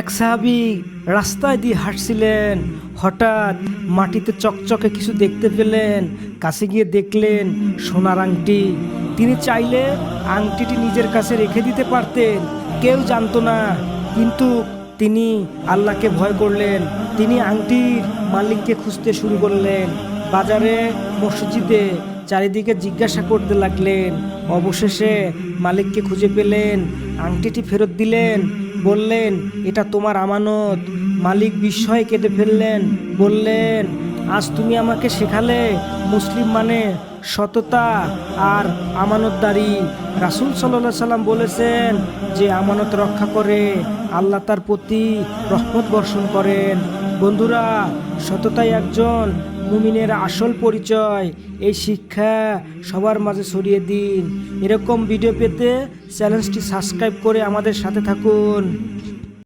এক সাহাবী রাস্তায় দিয়ে হাঁটছিলেন, হঠাৎ মাটিতে চকচকে কিছু দেখতে পেলেন। কাছে গিয়ে দেখলেন সোনার আংটি। তিনি চাইলে আংটিটি নিজের কাছে রেখে দিতে পারতেন, কেউ জানতো না। কিন্তু তিনি আল্লাহকে ভয় করলেন। তিনি আংটির মালিককে খুঁজতে শুরু করলেন। বাজারে, মসজিদে চারিদিকে জিজ্ঞাসা করতে লাগলেন। অবশেষে মালিককে খুঁজে পেলেন, আংটিটি ফেরত দিলেন, বললেন, এটা তোমার আমানত। মালিক বিস্ময়ে কেঁদে ফেললেন, বললেন, আজ তুমি আমাকে শেখালে মুসলিম মানে সততা আর আমানতদারি। রাসূল সাল্লাল্লাহু সাল্লাম বলেছেন, যে আমানত রক্ষা করে আল্লাহ তার প্রতি রহমত বর্ষণ করেন। বন্ধুরা, সততাই একজন মুমিনের আসল পরিচয়। এই শিক্ষা সবার মাঝে ছড়িয়ে দিন। এরকম ভিডিও পেতে চ্যানেলটি সাবস্ক্রাইব করে আমাদের সাথে থাকুন।